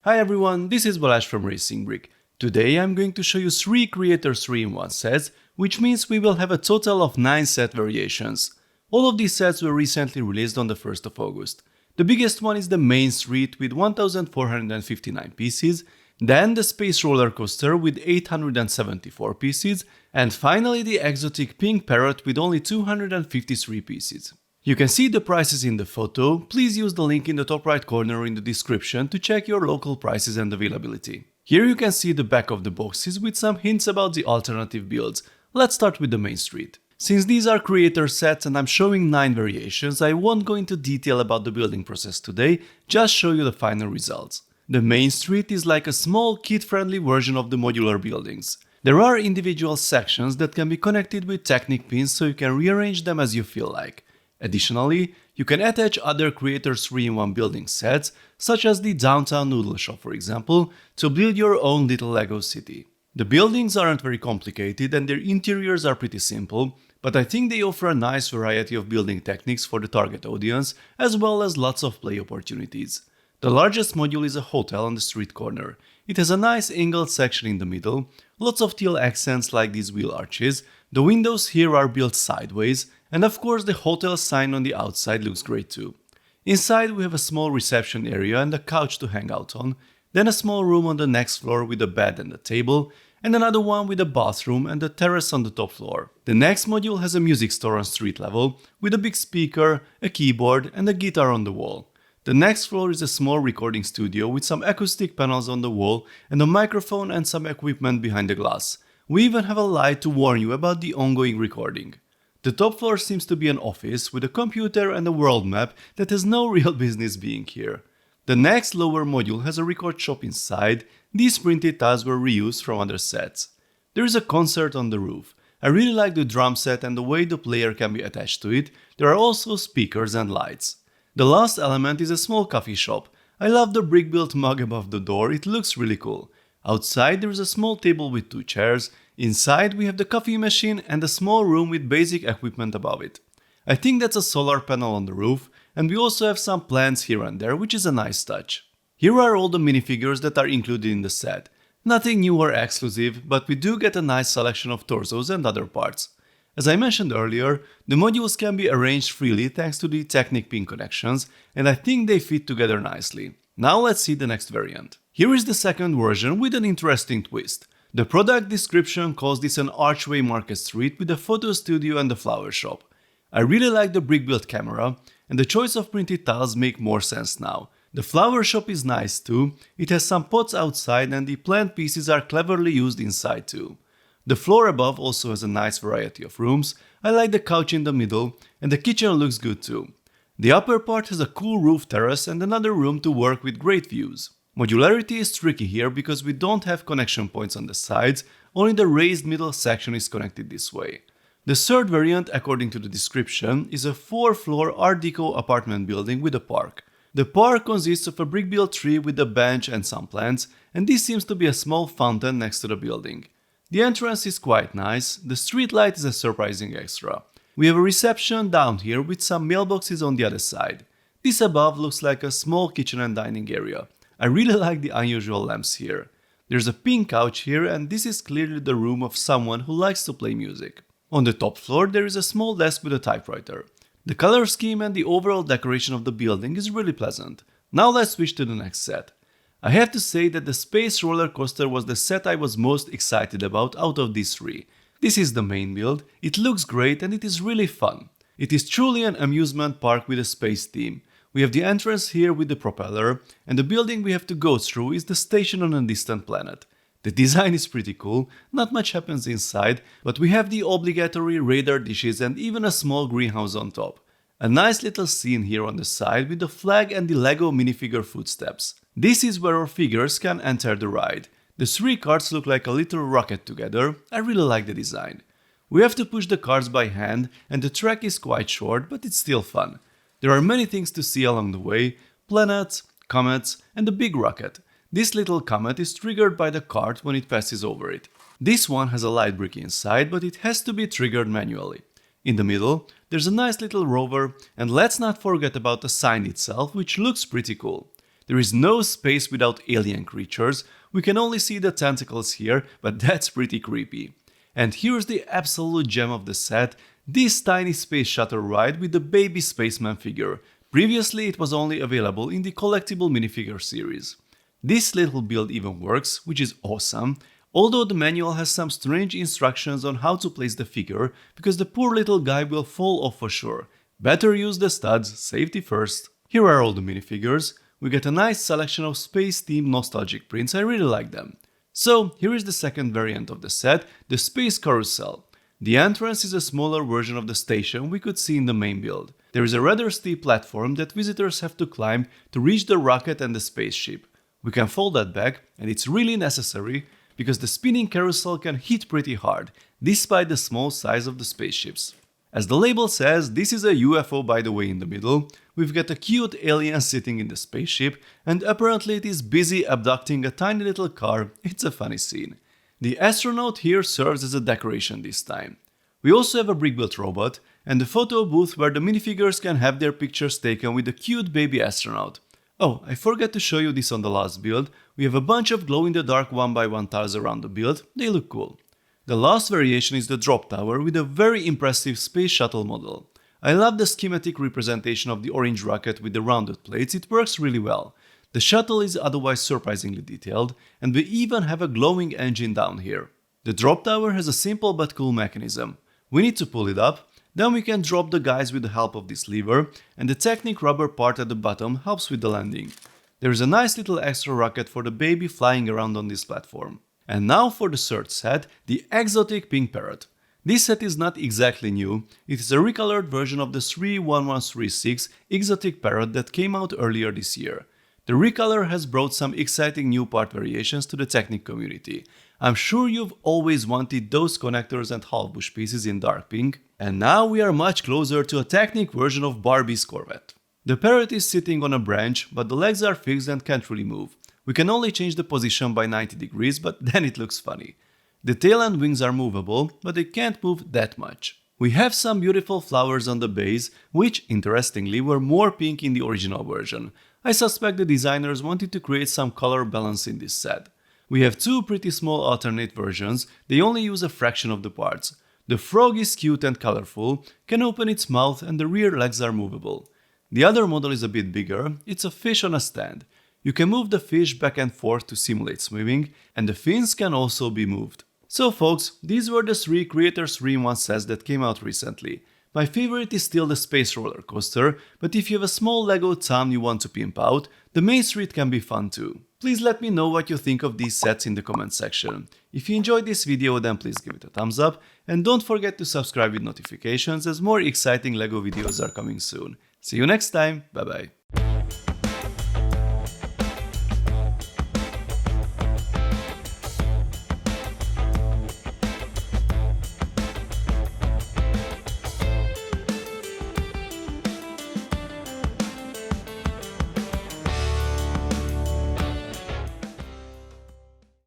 Hi everyone, this is Balázs from Racing Brick. Today I'm going to show you 3 Creator 3-in-1 sets, which means we will have a total of 9 set variations. All of these sets were recently released on the 1st of August. The biggest one is the Main Street with 1459 pieces, then the Space Roller Coaster with 874 pieces, and finally the exotic Pink Parrot with only 253 pieces. You can see the prices in the photo. Please use the link in the top right corner in the description to check your local prices and availability. Here you can see the back of the boxes with some hints about the alternative builds. Let's start with the Main Street. Since these are creator sets and I'm showing 9 variations, I won't go into detail about the building process today, just show you the final results. The Main Street is like a small kid-friendly version of the modular buildings. There are individual sections that can be connected with Technic pins so you can rearrange them as you feel like. Additionally, you can attach other Creator 3-in-1 building sets, such as the Downtown Noodle Shop for example, to build your own little Lego city. The buildings aren't very complicated and their interiors are pretty simple, but I think they offer a nice variety of building techniques for the target audience, as well as lots of play opportunities. The largest module is a hotel on the street corner. It has a nice angled section in the middle, lots of teal accents like these wheel arches, the windows here are built sideways, and of course the hotel sign on the outside looks great too. Inside we have a small reception area and a couch to hang out on, then a small room on the next floor with a bed and a table, and another one with a bathroom and a terrace on the top floor. The next module has a music store on street level, with a big speaker, a keyboard and a guitar on the wall. The next floor is a small recording studio with some acoustic panels on the wall and a microphone and some equipment behind the glass. We even have a light to warn you about the ongoing recording. The top floor seems to be an office with a computer and a world map that has no real business being here. The next lower module has a record shop inside. These printed tiles were reused from other sets. There is a concert on the roof. I really like the drum set and the way the player can be attached to it. There are also speakers and lights. The last element is a small coffee shop. I love the brick-built mug above the door, it looks really cool. Outside there is a small table with 2 chairs. Inside we have the coffee machine and a small room with basic equipment above it. I think that's a solar panel on the roof, and we also have some plants here and there, which is a nice touch. Here are all the minifigures that are included in the set. Nothing new or exclusive, but we do get a nice selection of torsos and other parts. As I mentioned earlier, the modules can be arranged freely thanks to the Technic pin connections, and I think they fit together nicely. Now let's see the next variant. Here is the second version with an interesting twist. The product description calls this an archway market street with a photo studio and a flower shop. I really like the brick-built camera, and the choice of printed tiles make more sense now. The flower shop is nice too, it has some pots outside and the plant pieces are cleverly used inside too. The floor above also has a nice variety of rooms. I like the couch in the middle, and the kitchen looks good too. The upper part has a cool roof terrace and another room to work with great views. Modularity is tricky here because we don't have connection points on the sides, only the raised middle section is connected this way. The third variant, according to the description, is a 4-floor Art Deco apartment building with a park. The park consists of a brick-built tree with a bench and some plants, and this seems to be a small fountain next to the building. The entrance is quite nice, the street light is a surprising extra. We have a reception down here with some mailboxes on the other side. This above looks like a small kitchen and dining area. I really like the unusual lamps here. There's a pink couch here and this is clearly the room of someone who likes to play music. On the top floor there is a small desk with a typewriter. The color scheme and the overall decoration of the building is really pleasant. Now let's switch to the next set. I have to say that the Space Roller Coaster was the set I was most excited about out of these 3. This is the main build, it looks great and it is really fun. It is truly an amusement park with a space theme. We have the entrance here with the propeller, and the building we have to go through is the station on a distant planet. The design is pretty cool, not much happens inside, but we have the obligatory radar dishes and even a small greenhouse on top. A nice little scene here on the side with the flag and the Lego minifigure footsteps. This is where our figures can enter the ride. The 3 carts look like a little rocket together. I really like the design. We have to push the carts by hand and the track is quite short, but it's still fun. There are many things to see along the way: planets, comets and the big rocket. This little comet is triggered by the cart when it passes over it. This one has a light brick inside, but it has to be triggered manually. In the middle, there's a nice little rover, and let's not forget about the sign itself, which looks pretty cool. There is no space without alien creatures. We can only see the tentacles here, but that's pretty creepy. And here's the absolute gem of the set, this tiny space shuttle ride with the baby spaceman figure. Previously it was only available in the collectible minifigure series. This little build even works, which is awesome, although the manual has some strange instructions on how to place the figure, because the poor little guy will fall off for sure. Better use the studs, safety first. Here are all the minifigures. We get a nice selection of space-themed nostalgic prints, I really like them. So here is the second variant of the set, the Space Carousel. The entrance is a smaller version of the station we could see in the main build. There is a rather steep platform that visitors have to climb to reach the rocket and the spaceship. We can fold that back, and it's really necessary because the spinning carousel can hit pretty hard, despite the small size of the spaceships. As the label says, this is a UFO by the way in the middle. We've got a cute alien sitting in the spaceship, and apparently it is busy abducting a tiny little car. It's a funny scene. The astronaut here serves as a decoration this time. We also have a brick-built robot, and the photo booth where the minifigures can have their pictures taken with the cute baby astronaut. Oh, I forgot to show you this on the last build. We have a bunch of glow-in-the-dark 1x1 tiles around the build. They look cool. The last variation is the drop tower with a very impressive space shuttle model. I love the schematic representation of the orange rocket with the rounded plates, it works really well. The shuttle is otherwise surprisingly detailed, and we even have a glowing engine down here. The drop tower has a simple but cool mechanism. We need to pull it up, then we can drop the guys with the help of this lever, and the Technic rubber part at the bottom helps with the landing. There is a nice little extra rocket for the baby flying around on this platform. And now for the third set, the exotic pink parrot. This set is not exactly new, it is a recolored version of the 31136 exotic parrot that came out earlier this year. The recolor has brought some exciting new part variations to the Technic community. I'm sure you've always wanted those connectors and half-bush pieces in dark pink, and now we are much closer to a Technic version of Barbie's Corvette. The parrot is sitting on a branch, but the legs are fixed and can't really move. We can only change the position by 90 degrees, but then it looks funny. The tail and wings are movable, but they can't move that much. We have some beautiful flowers on the base, which, interestingly, were more pink in the original version. I suspect the designers wanted to create some color balance in this set. We have two pretty small alternate versions, they only use a fraction of the parts. The frog is cute and colorful, can open its mouth and the rear legs are movable. The other model is a bit bigger, it's a fish on a stand. You can move the fish back and forth to simulate swimming, and the fins can also be moved. So folks, these were the 3 Creator 3-in-1 sets that came out recently. My favorite is still the Space Roller Coaster, but if you have a small Lego town you want to pimp out, the Main Street can be fun too. Please let me know what you think of these sets in the comment section. If you enjoyed this video, then please give it a thumbs up, and don't forget to subscribe with notifications as more exciting Lego videos are coming soon. See you next time, bye bye.